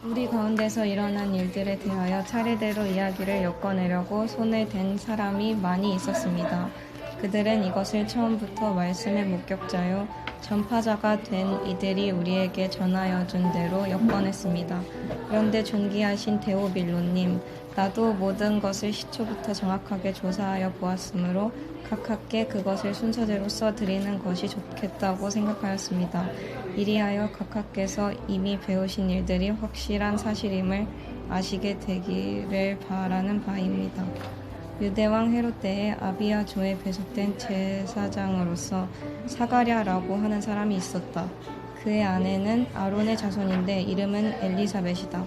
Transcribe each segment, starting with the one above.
우리 가운데서 일어난 일들에 대하여 차례대로 이야기를 엮어내려고 손을 댄 사람이 많이 있었습니다. 그들은 이것을 처음부터 말씀의 목격자요 전파자가 된 이들이 우리에게 전하여 준 대로 엮어냈습니다. 그런데 존귀하신 데오빌로님, 나도 모든 것을 시초부터 정확하게 조사하여 보았으므로 각하께 그것을 순서대로 써드리는 것이 좋겠다고 생각하였습니다. 이리하여 각하께서 이미 배우신 일들이 확실한 사실임을 아시게 되기를 바라는 바입니다. 유대왕 헤롯 때에 아비야 조에 배속된 제사장으로서 사가랴라고 하는 사람이 있었다. 그의 아내는 아론의 자손인데 이름은 엘리사벳이다.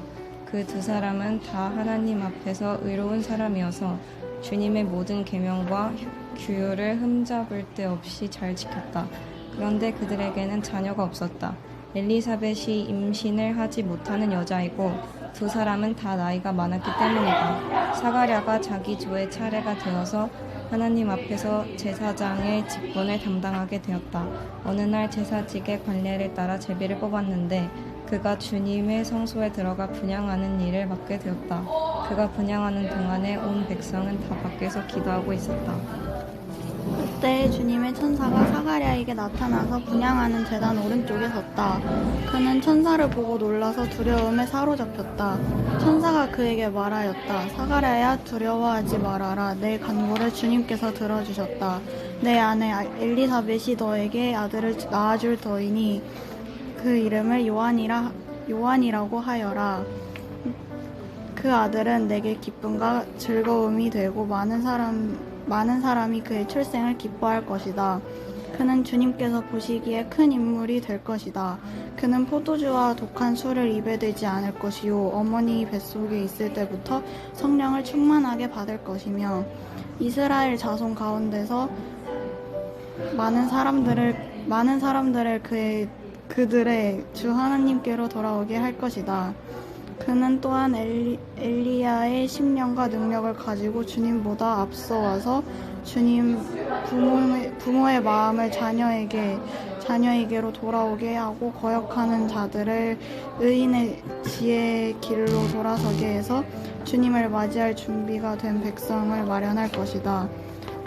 그 두 사람은 다 하나님 앞에서 의로운 사람이어서 주님의 모든 계명과 규율을 흠잡을 데 없이 잘 지켰다. 그런데 그들에게는 자녀가 없었다. 엘리사벳이 임신을 하지 못하는 여자이고 두 사람은 다 나이가 많았기 때문이다. 사가랴가 자기 조의 차례가 되어서 하나님 앞에서 제사장의 직분을 담당하게 되었다. 어느 날 제사직의 관례를 따라 제비를 뽑았는데 그가 주님의 성소에 들어가 분향하는 일을 맡게 되었다. 그가 분향하는 동안에 온 백성은 다 밖에서 기도하고 있었다. 그때 주님의 천사가 사가랴에게 나타나서 분향하는 제단 오른쪽에 섰다. 그는 천사를 보고 놀라서 두려움에 사로잡혔다. 천사가 그에게 말하였다. 사가랴야, 두려워하지 말아라. 내 간구를 주님께서 들어주셨다. 내 아내 엘리사벳이 너에게 아들을 낳아줄 터이니 그 이름을 요한이라고 하여라. 그 아들은 내게 기쁨과 즐거움이 되고 많은 사람이 그의 출생을 기뻐할 것이다. 그는 주님께서 보시기에 큰 인물이 될 것이다. 그는 포도주와 독한 술을 입에 대지 않을 것이요 어머니 뱃속에 있을 때부터 성령을 충만하게 받을 것이며 이스라엘 자손 가운데서 많은 사람들을 그들의 주 하나님께로 돌아오게 할 것이다. 그는 또한 엘리야의 심령과 능력을 가지고 주님보다 앞서와서 주님 부모의 마음을 자녀에게로 돌아오게 하고 거역하는 자들을 의인의 지혜의 길로 돌아서게 해서 주님을 맞이할 준비가 된 백성을 마련할 것이다.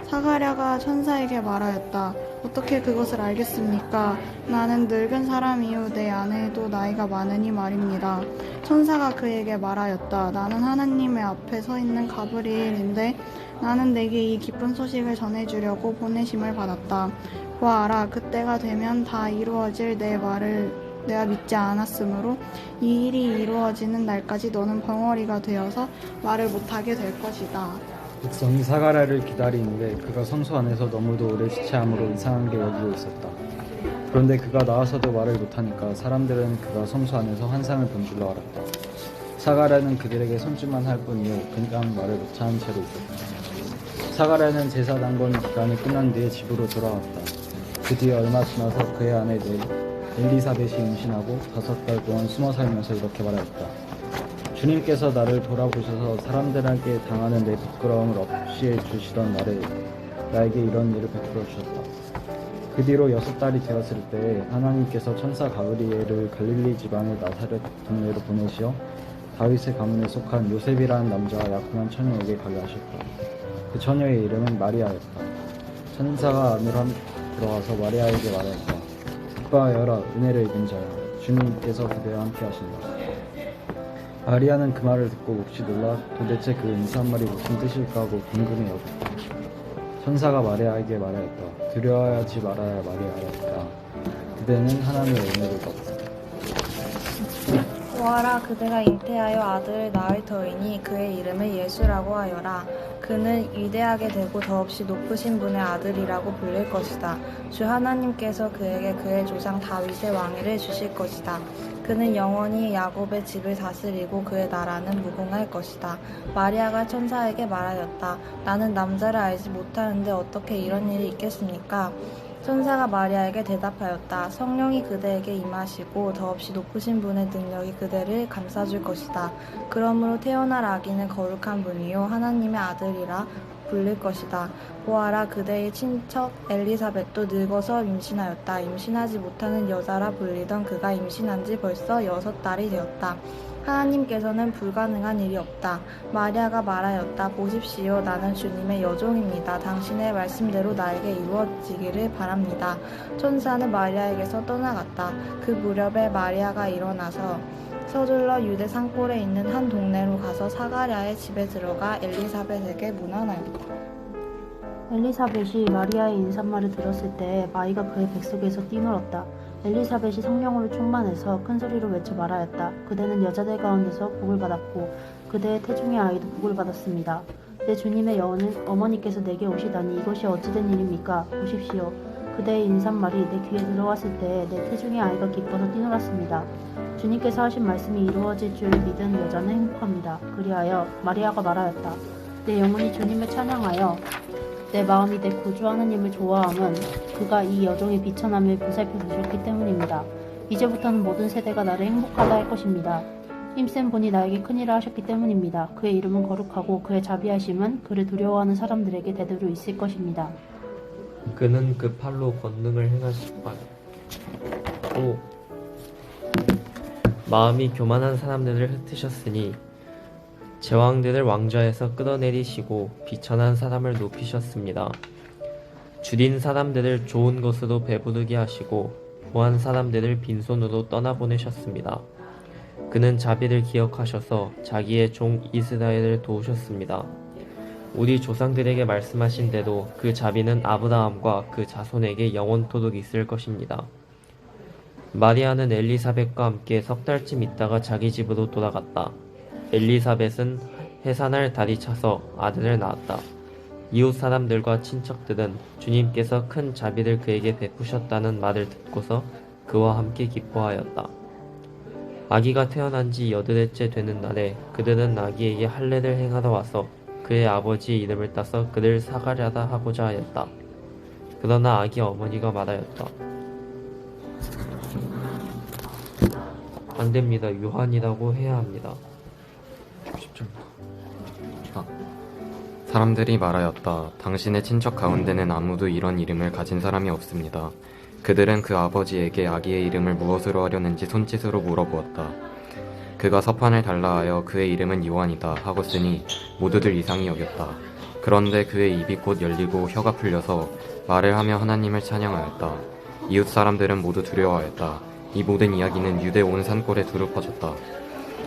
사가랴가 천사에게 말하였다. 어떻게 그것을 알겠습니까? 나는 늙은 사람이요 내 아내도 나이가 많으니 말입니다. 천사가 그에게 말하였다. 나는 하나님의 앞에 서 있는 가브리엘인데 나는 내게 이 기쁜 소식을 전해주려고 보내심을 받았다. 보아라, 그때가 되면 다 이루어질 내 말을 내가 믿지 않았으므로 이 일이 이루어지는 날까지 너는 벙어리가 되어서 말을 못하게 될 것이다. 백성이 사가랴를 기다리는데 그가 성소 안에서 너무도 오래 지체함으로 이상하게 여기고 있었다. 그런데 그가 나와서도 말을 못하니까 사람들은 그가 성소 안에서 환상을 본 줄로 알았다. 사가랴는 그들에게 손짓만 할 뿐이요 그냥 말을 못하는 채로 있었다. 사가랴는 제사 단건 기간이 끝난 뒤에 집으로 돌아왔다. 그 뒤에 얼마 지나서 그의 아내 엘리사벳이 임신하고 5달 동안 숨어 살면서 이렇게 말하였다. 주님께서 나를 돌아보셔서 사람들에게 당하는 내 부끄러움을 없이 해주시던 나에게 이런 일을 베풀어 주셨다. 그 뒤로 6달이 되었을 때 하나님께서 천사 가브리엘을 갈릴리 지방의 나사렛 동네로 보내시어 다윗의 가문에 속한 요셉이라는 남자와 약혼한 처녀에게 가게 하셨다. 그 처녀의 이름은 마리아였다. 천사가 안으로 들어와서 마리아에게 말하였다. 기뻐하여라, 은혜를 입은 자야. 주님께서 그대와 함께 하신다. 마리아는 그 말을 듣고 몹시 놀라 도대체 그 인사한 말이 무슨 뜻일까 하고 궁금해 여겼다. 천사가 마리아에게 말하였다. 두려워하지 말아야 마리아였다. 그대는 하나님의 은혜를 받았다. 보아라, 그대가 잉태하여 아들을 낳을 터이니 그의 이름을 예수라고 하여라. 그는 위대하게 되고 더없이 높으신 분의 아들이라고 불릴 것이다. 주 하나님께서 그에게 그의 조상 다윗의 왕위를 주실 것이다. 그는 영원히 야곱의 집을 다스리고 그의 나라는 무궁할 것이다. 마리아가 천사에게 말하였다. 나는 남자를 알지 못하는데 어떻게 이런 일이 있겠습니까? 천사가 마리아에게 대답하였다. 성령이 그대에게 임하시고 더없이 높으신 분의 능력이 그대를 감싸줄 것이다. 그러므로 태어날 아기는 거룩한 분이요 하나님의 아들이라 불릴 것이다. 보아라, 그대의 친척 엘리사벳도 늙어서 임신하였다. 임신하지 못하는 여자라 불리던 그가 임신한 지 벌써 6달이 되었다. 하나님께서는 불가능한 일이 없다. 마리아가 말하였다. 보십시오. 나는 주님의 여종입니다. 당신의 말씀대로 나에게 이루어지기를 바랍니다. 천사는 마리아에게서 떠나갔다. 그 무렵에 마리아가 일어나서 서둘러 유대 산골에 있는 한 동네로 가서 사가랴의 집에 들어가 엘리사벳에게 문안하였다. 엘리사벳이 마리아의 인사말을 들었을 때 마이가 그의 뱃속에서 뛰놀았다. 엘리사벳이 성령으로 충만해서 큰 소리로 외쳐 말하였다. 그대는 여자들 가운데서 복을 받았고 그대의 태중의 아이도 복을 받았습니다. 내 주님의 여원을 어머니께서 내게 오시다니 이것이 어찌된 일입니까? 보십시오. 그대의 인사말이 내 귀에 들어왔을 때 내 태중의 아이가 기뻐서 뛰놀았습니다. 주님께서 하신 말씀이 이루어질 줄 믿은 여자는 행복합니다. 그리하여 마리아가 말하였다. 내 영혼이 주님을 찬양하여 내 마음이 내 구주 하나님을 좋아함은 그가 이 여종의 비천함을 보살펴 주셨기 때문입니다. 이제부터는 모든 세대가 나를 행복하다 할 것입니다. 힘센 분이 나에게 큰일을 하셨기 때문입니다. 그의 이름은 거룩하고 그의 자비하심은 그를 두려워하는 사람들에게 대대로 있을 것입니다. 그는 그 팔로 권능을 행하시고 마음이 교만한 사람들을 흩으셨으니 제왕들을 왕좌에서 끌어내리시고 비천한 사람을 높이셨습니다. 줄인 사람들을 좋은 것으로 배부르게 하시고 고한 사람들을 빈손으로 떠나보내셨습니다. 그는 자비를 기억하셔서 자기의 종 이스라엘을 도우셨습니다. 우리 조상들에게 말씀하신 대로 그 자비는 아브라함과 그 자손에게 영원토록 있을 것입니다. 마리아는 엘리사벳과 함께 석 달쯤 있다가 자기 집으로 돌아갔다. 엘리사벳은 해산할 달이 차서 아들을 낳았다. 이웃 사람들과 친척들은 주님께서 큰 자비를 그에게 베푸셨다는 말을 듣고서 그와 함께 기뻐하였다. 아기가 태어난 지 8일째 되는 날에 그들은 아기에게 할례를 행하러 와서 그의 아버지의 이름을 따서 그를 사가랴다 하고자 하였다. 그러나 아기 어머니가 말하였다. 안 됩니다. 요한이라고 해야 합니다. 사람들이 말하였다. 당신의 친척 가운데는 아무도 이런 이름을 가진 사람이 없습니다. 그들은 그 아버지에게 아기의 이름을 무엇으로 하려는지 손짓으로 물어보았다. 그가 서판을 달라 하여 그의 이름은 요한이다 하고 쓰니 모두들 이상히 여겼다. 그런데 그의 입이 곧 열리고 혀가 풀려서 말을 하며 하나님을 찬양하였다. 이웃 사람들은 모두 두려워하였다. 이 모든 이야기는 유대 온 산골에 두루 퍼졌다.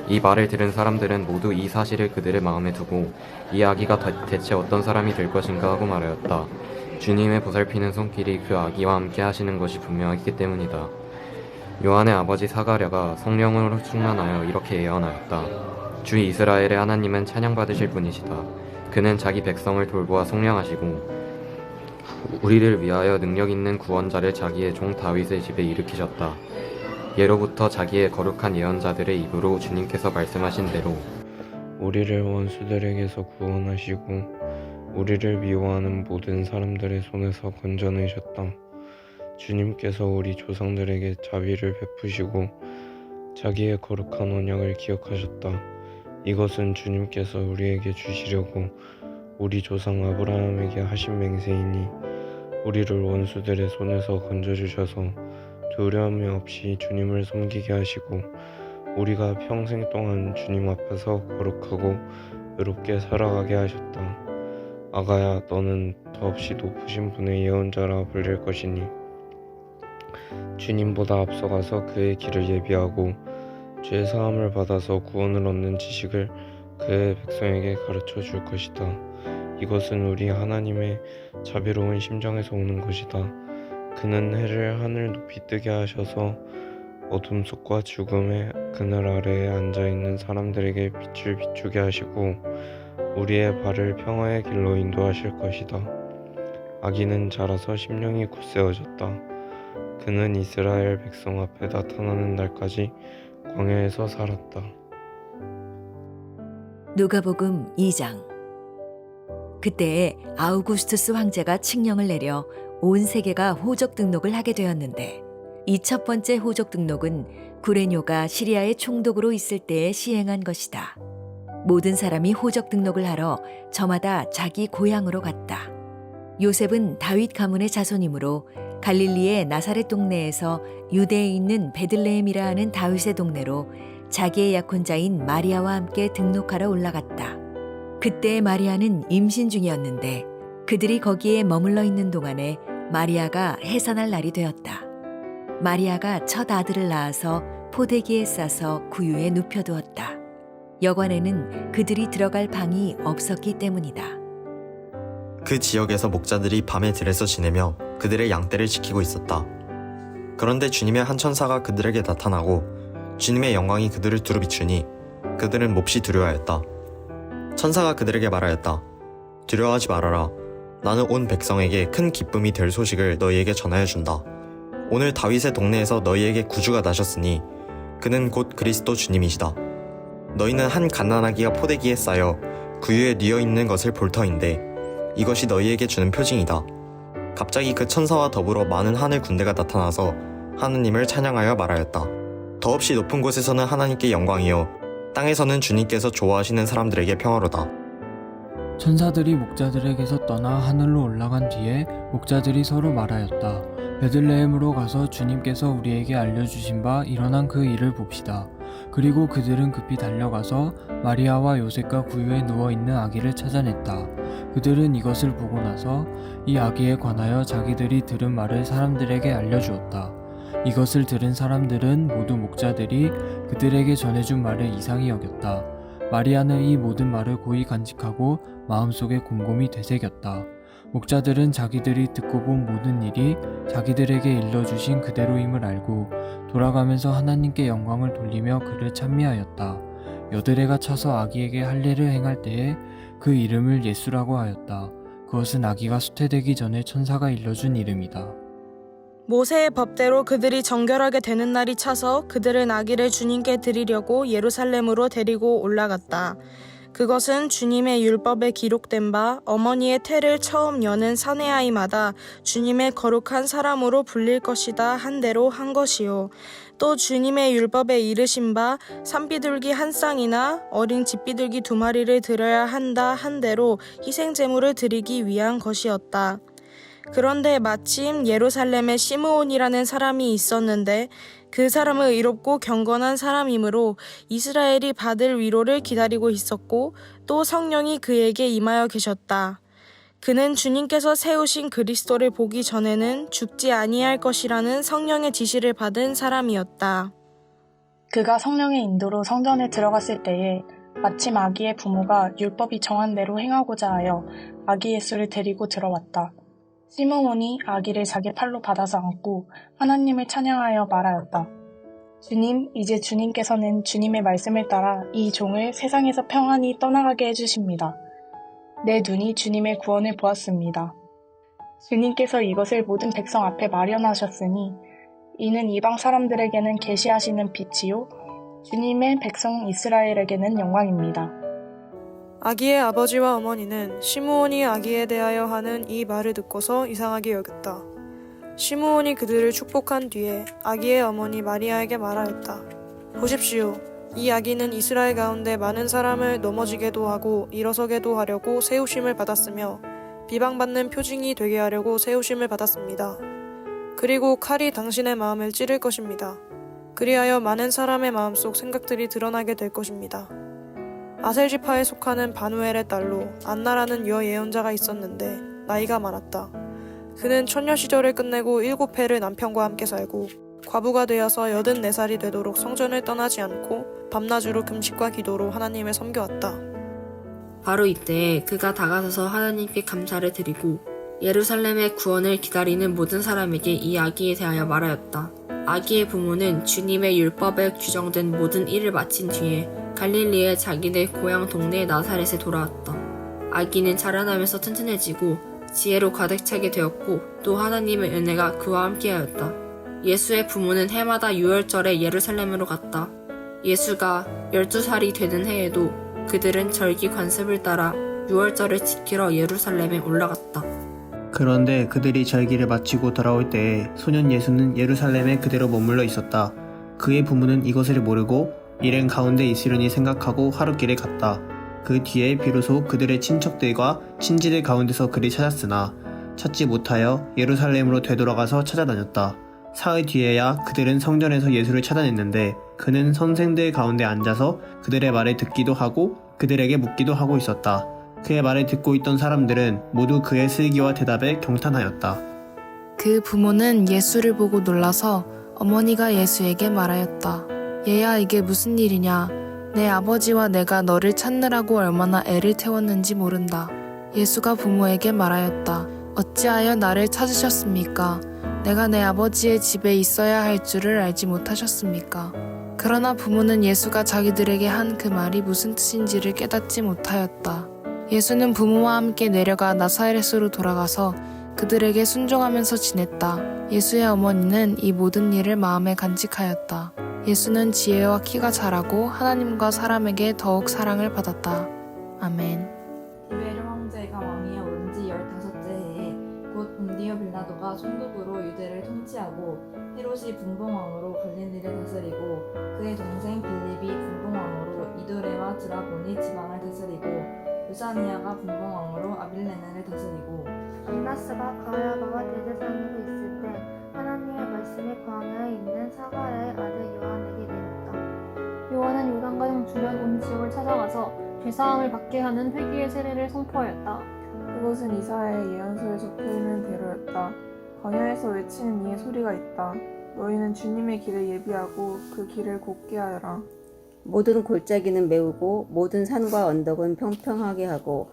이 말을 들은 사람들은 모두 이 사실을 그들의 마음에 두고 이 아기가 대체 어떤 사람이 될 것인가 하고 말하였다. 주님의 보살피는 손길이 그 아기와 함께 하시는 것이 분명했기 때문이다. 요한의 아버지 사가랴가 성령으로 충만하여 이렇게 예언하였다. 주 이스라엘의 하나님은 찬양받으실 분이시다. 그는 자기 백성을 돌보아 속량하시고 우리를 위하여 능력 있는 구원자를 자기의 종 다윗의 집에 일으키셨다. 예로부터 자기의 거룩한 예언자들의 입으로 주님께서 말씀하신 대로 우리를 원수들에게서 구원하시고 우리를 미워하는 모든 사람들의 손에서 건져내셨다. 주님께서 우리 조상들에게 자비를 베푸시고 자기의 거룩한 언약을 기억하셨다. 이것은 주님께서 우리에게 주시려고 우리 조상 아브라함에게 하신 맹세이니 우리를 원수들의 손에서 건져주셔서 두려움이 없이 주님을 섬기게 하시고 우리가 평생 동안 주님 앞에서 거룩하고 의롭게 살아가게 하셨다. 아가야, 너는 더없이 높으신 분의 예언자라 불릴 것이니 주님보다 앞서가서 그의 길을 예비하고 죄 사함을 받아서 구원을 얻는 지식을 그의 백성에게 가르쳐 줄 것이다. 이것은 우리 하나님의 자비로운 심정에서 오는 것이다. 그는 해를 하늘 높이 뜨게 하셔서 어둠 속과 죽음의 그늘 아래에 앉아있는 사람들에게 빛을 비추게 하시고 우리의 발을 평화의 길로 인도하실 것이다. 아기는 자라서 심령이 굳세어졌다. 그는 이스라엘 백성 앞에 나타나는 날까지 광야에서 살았다. 누가복음 2장. 그때에 아우구스투스 황제가 칙령을 내려 온 세계가 호적 등록을 하게 되었는데 이 첫 번째 호적 등록은 구레뇨가 시리아의 총독으로 있을 때에 시행한 것이다. 모든 사람이 호적 등록을 하러 저마다 자기 고향으로 갔다. 요셉은 다윗 가문의 자손이므로 갈릴리의 나사렛 동네에서 유대에 있는 베들레헴이라 하는 다윗의 동네로 자기의 약혼자인 마리아와 함께 등록하러 올라갔다. 그때 마리아는 임신 중이었는데 그들이 거기에 머물러 있는 동안에 마리아가 해산할 날이 되었다. 마리아가 첫 아들을 낳아서 포대기에 싸서 구유에 눕혀두었다. 여관에는 그들이 들어갈 방이 없었기 때문이다. 그 지역에서 목자들이 밤에 들에서 지내며 그들의 양떼를 지키고 있었다. 그런데 주님의 한 천사가 그들에게 나타나고 주님의 영광이 그들을 두루 비추니 그들은 몹시 두려워하였다. 천사가 그들에게 말하였다. 두려워하지 말아라. 나는 온 백성에게 큰 기쁨이 될 소식을 너희에게 전하여 준다. 오늘 다윗의 동네에서 너희에게 구주가 나셨으니 그는 곧 그리스도 주님이시다. 너희는 한 갓난아기가 포대기에 쌓여 구유에 뉘어 있는 것을 볼 터인데 이것이 너희에게 주는 표징이다. 갑자기 그 천사와 더불어 많은 하늘 군대가 나타나서 하느님을 찬양하여 말하였다. 더없이 높은 곳에서는 하나님께 영광이요 땅에서는 주님께서 좋아하시는 사람들에게 평화로다. 천사들이 목자들에게서 떠나 하늘로 올라간 뒤에 목자들이 서로 말하였다. 베들레헴으로 가서 주님께서 우리에게 알려주신 바 일어난 그 일을 봅시다. 그리고 그들은 급히 달려가서 마리아와 요셉과 구유에 누워있는 아기를 찾아냈다. 그들은 이것을 보고 나서 이 아기에 관하여 자기들이 들은 말을 사람들에게 알려주었다. 이것을 들은 사람들은 모두 목자들이 그들에게 전해준 말을 이상히 여겼다. 마리아는 이 모든 말을 고이 간직하고 마음속에 곰곰이 되새겼다. 목자들은 자기들이 듣고 본 모든 일이 자기들에게 일러주신 그대로임을 알고 돌아가면서 하나님께 영광을 돌리며 그를 찬미하였다. 여드레가 차서 아기에게 할례를 행할 때에 그 이름을 예수라고 하였다. 그것은 아기가 수태되기 전에 천사가 일러준 이름이다. 모세의 법대로 그들이 정결하게 되는 날이 차서 그들은 아기를 주님께 드리려고 예루살렘으로 데리고 올라갔다. 그것은 주님의 율법에 기록된 바 어머니의 태를 처음 여는 사내아이마다 주님의 거룩한 사람으로 불릴 것이다 한 대로 한 것이요. 또 주님의 율법에 이르신 바 산비둘기 한 쌍이나 어린 집비둘기 2마리를 드려야 한다 한 대로 희생 제물을 드리기 위한 것이었다. 그런데 마침 예루살렘에 시므온이라는 사람이 있었는데 그 사람은 의롭고 경건한 사람이므로 이스라엘이 받을 위로를 기다리고 있었고 또 성령이 그에게 임하여 계셨다. 그는 주님께서 세우신 그리스도를 보기 전에는 죽지 아니할 것이라는 성령의 지시를 받은 사람이었다. 그가 성령의 인도로 성전에 들어갔을 때에 마침 아기의 부모가 율법이 정한 대로 행하고자 하여 아기 예수를 데리고 들어왔다. 시므온이 아기를 자기 팔로 받아서 안고 하나님을 찬양하여 말하였다. 주님, 이제 주님께서는 주님의 말씀을 따라 이 종을 세상에서 평안히 떠나가게 해주십니다. 내 눈이 주님의 구원을 보았습니다. 주님께서 이것을 모든 백성 앞에 마련하셨으니 이는 이방 사람들에게는 계시하시는 빛이요 주님의 백성 이스라엘에게는 영광입니다. 아기의 아버지와 어머니는 시므온이 아기에 대하여 하는 이 말을 듣고서 이상하게 여겼다. 시므온이 그들을 축복한 뒤에 아기의 어머니 마리아에게 말하였다. 보십시오. 이 아기는 이스라엘 가운데 많은 사람을 넘어지게도 하고 일어서게도 하려고 세우심을 받았으며 비방받는 표징이 되게 하려고 세우심을 받았습니다. 그리고 칼이 당신의 마음을 찌를 것입니다. 그리하여 많은 사람의 마음속 생각들이 드러나게 될 것입니다. 아셀지파에 속하는 바누엘의 딸로 안나라는 여예언자가 있었는데 나이가 많았다. 그는 처녀 시절을 끝내고 7해를 남편과 함께 살고 과부가 되어서 84살이 되도록 성전을 떠나지 않고 밤낮으로 금식과 기도로 하나님을 섬겨왔다. 바로 이때 그가 다가서서 하나님께 감사를 드리고 예루살렘의 구원을 기다리는 모든 사람에게 이 아기에 대하여 말하였다. 아기의 부모는 주님의 율법에 규정된 모든 일을 마친 뒤에 갈릴리의 자기네 고향 동네 나사렛에 돌아왔다. 아기는 자라나면서 튼튼해지고 지혜로 가득 차게 되었고 또 하나님의 은혜가 그와 함께하였다. 예수의 부모는 해마다 유월절에 예루살렘으로 갔다. 예수가 12살이 되는 해에도 그들은 절기 관습을 따라 유월절을 지키러 예루살렘에 올라갔다. 그런데 그들이 절기를 마치고 돌아올 때에 소년 예수는 예루살렘에 그대로 머물러 있었다. 그의 부모는 이것을 모르고 일행 가운데 있으려니 생각하고 하룻길에 갔다. 그 뒤에 비로소 그들의 친척들과 친지들 가운데서 그를 찾았으나 찾지 못하여 예루살렘으로 되돌아가서 찾아다녔다. 사흘 뒤에야 그들은 성전에서 예수를 찾아냈는데 그는 선생들 가운데 앉아서 그들의 말을 듣기도 하고 그들에게 묻기도 하고 있었다. 그의 말을 듣고 있던 사람들은 모두 그의 슬기와 대답에 경탄하였다. 그 부모는 예수를 보고 놀라서 어머니가 예수에게 말하였다. 얘야, 이게 무슨 일이냐? 내 아버지와 내가 너를 찾느라고 얼마나 애를 태웠는지 모른다. 예수가 부모에게 말하였다. 어찌하여 나를 찾으셨습니까? 내가 내 아버지의 집에 있어야 할 줄을 알지 못하셨습니까? 그러나 부모는 예수가 자기들에게 한 그 말이 무슨 뜻인지를 깨닫지 못하였다. 예수는 부모와 함께 내려가 나사렛으로 돌아가서 그들에게 순종하면서 지냈다. 예수의 어머니는 이 모든 일을 마음에 간직하였다. 예수는 지혜와 키가 자라고 하나님과 사람에게 더욱 사랑을 받았다. 아멘. 디베르 황제가 왕위에 오른 지 15째 해에 곧 본디오 빌라도가 총독으로 유대를 통치하고 헤롯이 분봉왕으로 갈릴리를 다스리고 그의 동생 빌립이 분봉왕으로 이두레와 드라곤이 지방을 다스리고 루사니아가 분봉왕으로 아빌레네를 다스리고 안나스가 가야바와 대제사장으로 있을 때 하나님의 말씀이 광야에 있는 사가랴의 아들 요한에게 내렸다. 요한은 요단과 형 주변 온 지역을 찾아가서 죄사함을 받게 하는 회개의 세례를 선포하였다. 그것은 이사야의 예언서에 적혀있는 대로였다. 광야에서 외치는 이의 소리가 있다. 너희는 주님의 길을 예비하고 그 길을 곧게 하여라. 모든 골짜기는 메우고 모든 산과 언덕은 평평하게 하고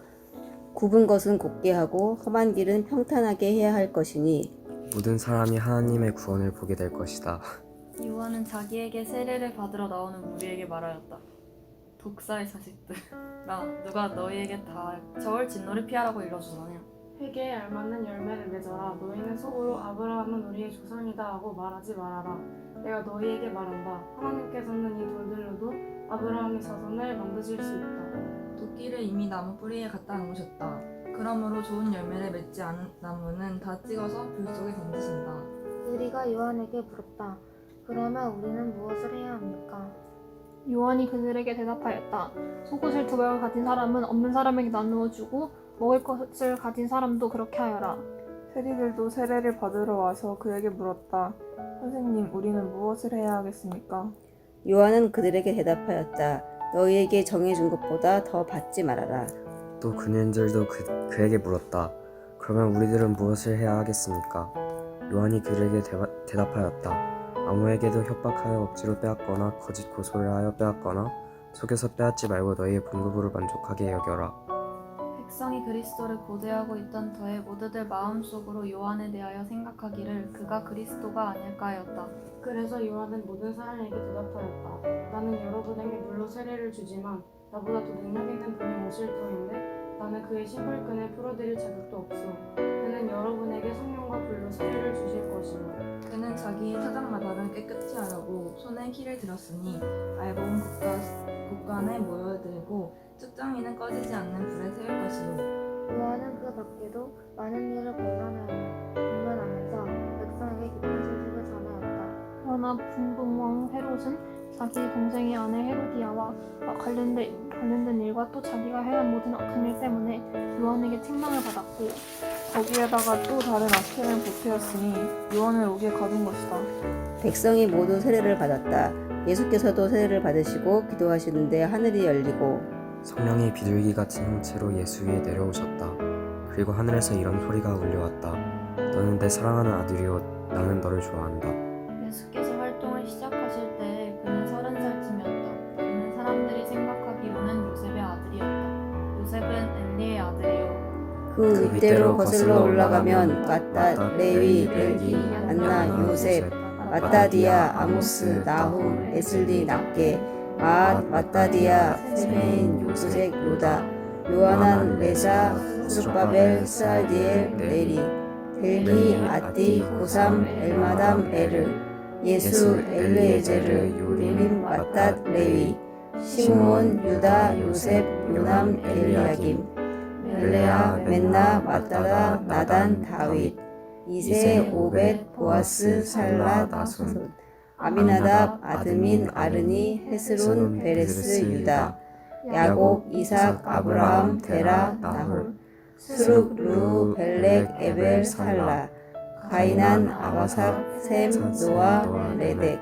굽은 것은 곧게 하고 험한 길은 평탄하게 해야 할 것이니 모든 사람이 하나님의 구원을 보게 될 것이다. 요한은 자기에게 세례를 받으러 나오는 무리에게 말하였다. 독사의 자식들, 누가 너희에게 다 저울 진노를 피하라고 일러주느냐? 회개에 알맞는 열매를 맺어라. 너희는 속으로 아브라함은 우리의 조상이다 하고 말하지 말아라. 내가 너희에게 말한다. 하나님께서는 이 돌들로도 아브라함의 자손을 만드실 수 있다. 도끼를 이미 나무 뿌리에 갖다 놓으셨다. 그러므로 좋은 열매를 맺지 않은 나무는 다 찍어서 불 속에 던지신다. 우리가 요한에게 물었다. 그러면 우리는 무엇을 해야 합니까? 요한이 그들에게 대답하였다. 속옷을 2벌 가진 사람은 없는 사람에게 나누어 주고 먹을 것을 가진 사람도 그렇게 하여라. 세리들도 세례를 받으러 와서 그에게 물었다. 선생님, 우리는 무엇을 해야 하겠습니까? 요한은 그들에게 대답하였다. 너희에게 정해준 것보다 더 받지 말아라. 또 그들도 그에게 물었다. 그러면 우리들은 무엇을 해야 하겠습니까? 요한이 그들에게 대답하였다. 아무에게도 협박하여 억지로 빼앗거나 거짓 고소를 하여 빼앗거나 속여서 빼앗지 말고 너희의 봉급으로 만족하게 여겨라. 백성이 그리스도를 고대하고 있던 터에 모두들 마음속으로 요한에 대하여 생각하기를 그가 그리스도가 아닐까 하였다. 그래서 요한은 모든 사람에게 대답하였다. 나는 여러분에게 물로 세례를 주지만 나보다 더 능력 있는 분이 오실 터인데 나는 그의 신발끈을 풀어드릴 자격도 없어. 그는 여러분에게 성령과 불로 세례를 주실 것이며 그는 자기의 사장마다를 깨끗이 하려고 손에 키를 들었으니 알고온 곳간에 모여들고 측정이는 꺼지지 않는 불에 태울 것이요. 요한은 그 밖에도 많은 일을 공면하면서 백성에게 기쁜 소식을 전하였다. 그러나 분봉왕 헤롯은 자기 동생의 아내 헤로디아와 관련된 일과 또 자기가 행한 모든 악한 일 때문에 요한에게 책망을 받았고 거기에다가 또 다른 악행을 보태었으니 요한을 옥에 가둔 것이다. 백성이 모두 세례를 받았다. 예수께서도 세례를 받으시고 기도하시는데 하늘이 열리고 성령이 비둘기 같은 형체로 예수 위에 내려오셨다. 그리고 하늘에서 이런 소리가 울려왔다. 너는 내 사랑하는 아들이요 나는 너를 좋아한다. 예수께서 활동을 시작하실 때 그는 30살쯤이었다. 그는 사람들이 생각하기로는 요셉의 아들이었다. 요셉은 엘리의 아들이요. 그 이때로 거슬러 올라가면 마따, 레위, 렐기, 안나, 요셉, 마따디아, 아모스, 나훔, 에슬리, 낫게, 아앗, 마따디아, 세메인, 요색, 요다, 요하난, 레사, 스룹바벨, 스알디엘, 네리, 델기, 아띠, 고삼, 엘마담, 에르, 예수, 엘르에제르, 요림, 마따, 레위, 시므온, 유다, 요셉, 요남, 엘리야김, 멜레아, 멘나, 마따다, 나단, 다윗, 이세, 오벳, 보아스, 살라, 나손, 아미나답, 아드민, 아르니, 헤스론, 베레스, 유다, 야곱, 이삭, 아브라함, 데라, 나홀, 스룩, 루, 벨렉, 에벨, 살라, 가이난, 아바삭, 셈, 노아, 레덱,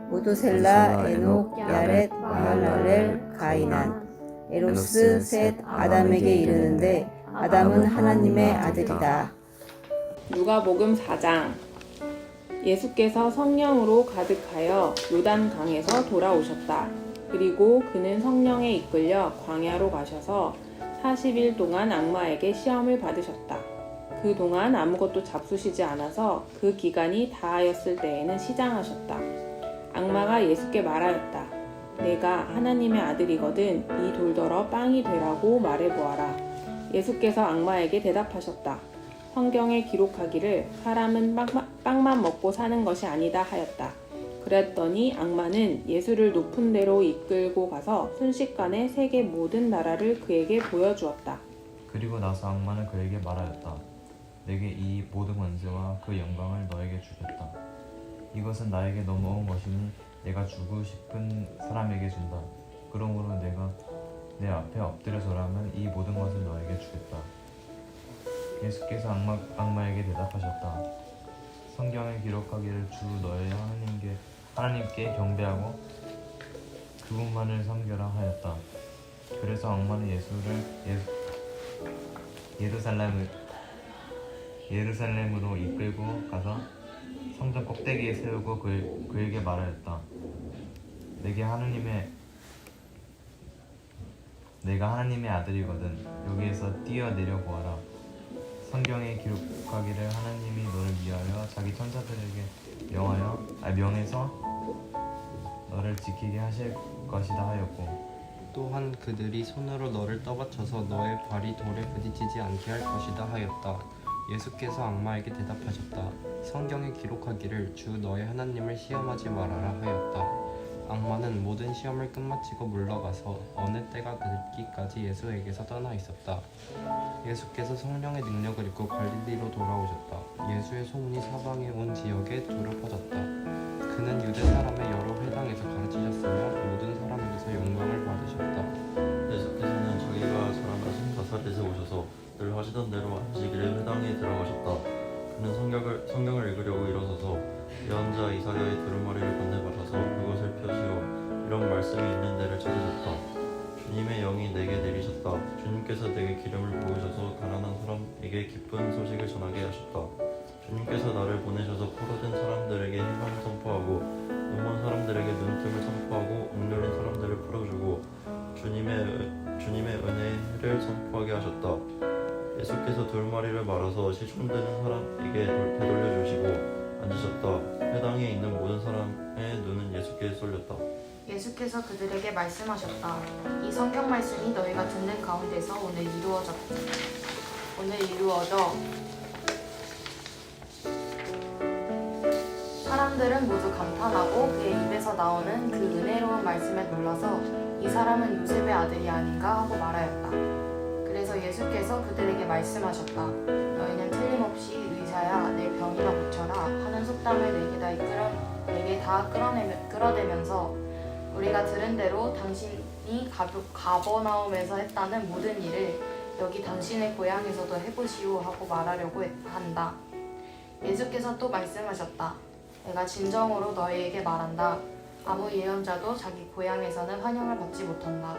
무두셀라, 에녹, 야렛, 마할랄렐, 가이난. 에노스, 셋, 아담에게 이르는데 아담은 하나님의 아들이다. 누가복음 4장. 예수께서 성령으로 가득하여 요단강에서 돌아오셨다. 그리고 그는 성령에 이끌려 광야로 가셔서 40일 동안 악마에게 시험을 받으셨다. 그동안 아무것도 잡수시지 않아서 그 기간이 다하였을 때에는 시장하셨다. 악마가 예수께 말하였다. 내가 하나님의 아들이거든 이 돌더러 빵이 되라고 말해보아라. 예수께서 악마에게 대답하셨다. 성경에 기록하기를 사람은 빵만 먹고 사는 것이 아니다 하였다. 그랬더니 악마는 예수를 높은 데로 이끌고 가서 순식간에 세계 모든 나라를 그에게 보여주었다. 그리고 나서 악마는 그에게 말하였다. 내게 이 모든 권세와 그 영광을 너에게 주겠다. 이것은 나에게 넘어온 것이니 내가 주고 싶은 사람에게 준다. 그러므로 내가 내 앞에 엎드려 절하면 이 모든 것을 너에게 주겠다. 예수께서 악마에게 대답하셨다. 성경에 기록하기를 주 너의 하나님께 경배하고 그분만을 섬겨라 하였다. 그래서 악마는 예수를 예루살렘으로 이끌고 가서 성전 꼭대기에 세우고 그에게 말하였다. 내가 하나님의 아들이거든 여기에서 뛰어내려 보아라. 성경에 기록하기를 하나님이 너를 위하여 자기 천사들에게 명해서 너를 지키게 하실 것이다 하였고 또한 그들이 손으로 너를 떠받쳐서 너의 발이 돌에 부딪히지 않게 할 것이다 하였다. 예수께서 악마에게 대답하셨다. 성경에 기록하기를 주 너의 하나님을 시험하지 말아라 하였다. 악마는 모든 시험을 끝마치고 물러가서 어느 때가 됐기까지 예수에게서 떠나 있었다. 예수께서 성령의 능력을 입고 갈릴리로 돌아오셨다. 예수의 소문이 사방에 온 지역에 두루 퍼졌다. 그는 유대 사람의 여러 회당에서 가르치셨으며 모든 사람에게서 영광을 받으셨다. 예수께서는 자기가 자라나신 나사렛에 오셔서 늘 하시던 대로 안식일에 회당에 들어가셨다. 그는 성경을 읽으려고 일어서서 예언자 이사야의 두루마리를 건네받아서 그것을 펴시어 이런 말씀이 있는 데를 찾으셨다. 주님의 영이 내게 내리셨다. 주님께서 내게 기름을 부으셔서 가난한 사람에게 기쁜 소식을 전하게 하셨다. 주님께서 나를 보내셔서 포로된 사람들에게 희망을 선포하고 눈먼 사람들에게 눈뜸을 선포하고 억눌린 사람들을 풀어주고 주님의 은혜를 선포하게 하셨다. 예수께서 두루마리를 말아서 시종되는 사람에게 되돌려 주시고 앉으셨다. 회당에 있는 모든 사람의 눈은 예수께 쏠렸다. 예수께서 그들에게 말씀하셨다. 이 성경 말씀이 너희가 듣는 가운데서 오늘 이루어져 사람들은 모두 감탄하고 그의 입에서 나오는 그 은혜로운 말씀에 놀라서 이 사람은 요셉의 아들이 아닌가 하고 말하였다. 그래서 예수께서 그들에게 말씀하셨다. 너희는 틀림없이 의사야 내 병이나 고쳐라 하는 속담을 내게 다 끌어내면서 우리가 들은 대로 당신이 가버나움에서 했다는 모든 일을 여기 당신의 고향에서도 해보시오 하고 말하려고 한다. 예수께서 또 말씀하셨다. 내가 진정으로 너희에게 말한다. 아무 예언자도 자기 고향에서는 환영을 받지 못한다.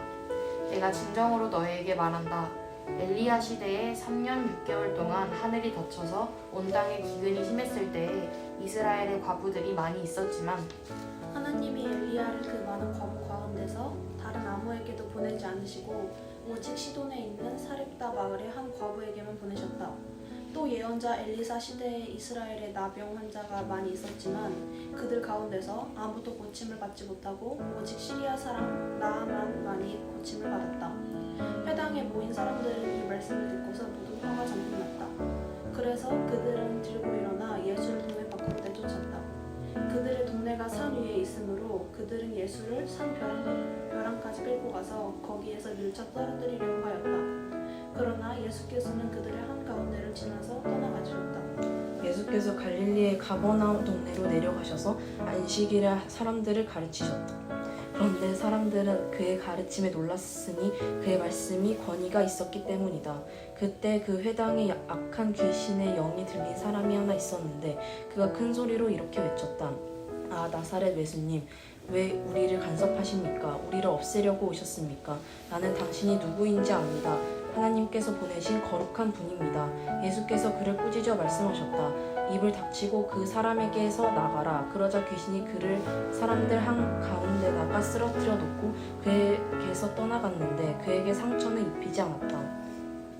내가 진정으로 너희에게 말한다. 엘리야 시대에 3년 6개월 동안 하늘이 닫혀서 온 땅에 기근이 심했을 때에 이스라엘의 과부들이 많이 있었지만 하나님이 엘리야를 그 많은 과부 가운데서 다른 아무에게도 보내지 않으시고 오직 시돈에 있는 사렙다 마을의 한 과부에게만 보내셨다. 또 예언자 엘리사 시대에 이스라엘에 나병 환자가 많이 있었지만 그들 가운데서 아무도 고침을 받지 못하고 오직 시리아 사람 나아만만이 고침을 받았다. 회당에 모인 사람들은 이 말씀을 듣고서 모두 화가 잔뜩 났다. 그래서 그들은 들고 일어나 예수를 동네 밖으로 내쫓았다. 그들의 동네가 산 위에 있으므로 그들은 예수를 산 벼랑까지 끌고 가서 거기에서 밀쳐 떨어뜨리려고 하였다. 그러나 예수께서는 그들의 한가운데를 지나서 떠나가셨다. 예수께서 갈릴리의 가버나움 동네로 내려가셔서 안식일에 사람들을 가르치셨다. 그런데 사람들은 그의 가르침에 놀랐으니 그의 말씀이 권위가 있었기 때문이다. 그때 그 회당에 악한 귀신의 영이 들린 사람이 하나 있었는데 그가 큰 소리로 이렇게 외쳤다. 아, 나사렛 예수님, 왜 우리를 간섭하십니까? 우리를 없애려고 오셨습니까? 나는 당신이 누구인지 압니다. 하나님께서 보내신 거룩한 분입니다. 예수께서 그를 꾸짖어 말씀하셨다. 입을 닥치고 그 사람에게서 나가라. 그러자 귀신이 그를 사람들 한 가운데다가 쓰러뜨려 놓고 그에게서 떠나갔는데 그에게 상처는 입히지 않았다.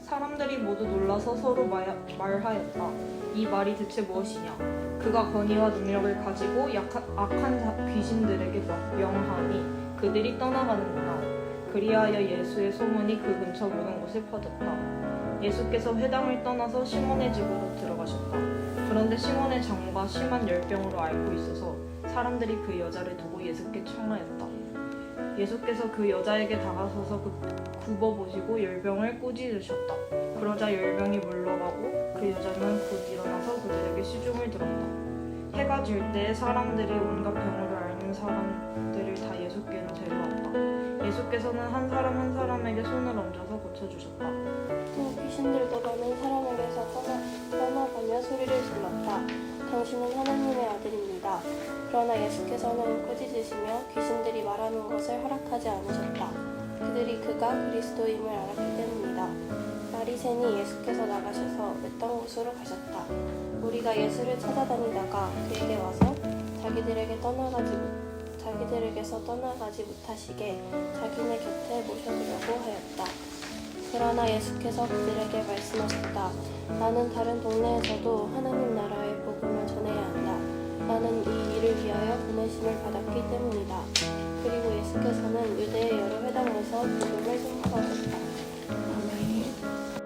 사람들이 모두 놀라서 서로 말하였다. 이 말이 대체 무엇이냐? 그가 권위와 능력을 가지고 악한 귀신들에게 명하니 그들이 떠나가는구나. 그리하여 예수의 소문이 그 근처 모든 곳에 퍼졌다. 예수께서 회당을 떠나서 시몬의 집으로 들어가셨다. 그런데 시몬의 장모가 심한 열병으로 앓고 있어서 사람들이 그 여자를 두고 예수께 청하였다. 예수께서 그 여자에게 다가서서 굽어보시고 열병을 꾸짖으셨다. 그러자 열병이 물러가고 그 여자는 곧 일어나서 그들에게 시중을 들었다. 해가 질 때에 사람들이 온갖 병으로 앓는 사람들을 다 예수께로 데려왔다. 예수께서는 한 사람 한 사람에게 손을 얹어서 고쳐주셨다. 또 귀신들도 많은 사람에게서 떠나가며 소리를 질렀다. 당신은 하나님의 아들입니다. 그러나 예수께서는 꾸짖으시며 귀신들이 말하는 것을 허락하지 않으셨다. 그들이 그가 그리스도임을 알았기 때문이다. 날이 새니 예수께서 나가셔서 랬던 곳으로 가셨다. 우리가 예수를 찾아다니다가 그에게 와서 자기들에게서 떠나가지 못하시게 자기네 곁에 모셔두려고 하였다. 그러나 예수께서 그들에게 말씀하셨다. 나는 다른 동네에서도 하나님 나라의 복음을 전해야 한다. 나는 이 일을 위하여 보내심을 받았기 때문이다. 그리고 예수께서는 유대의 여러 회당에서 복음을 선포하셨다. 아멘.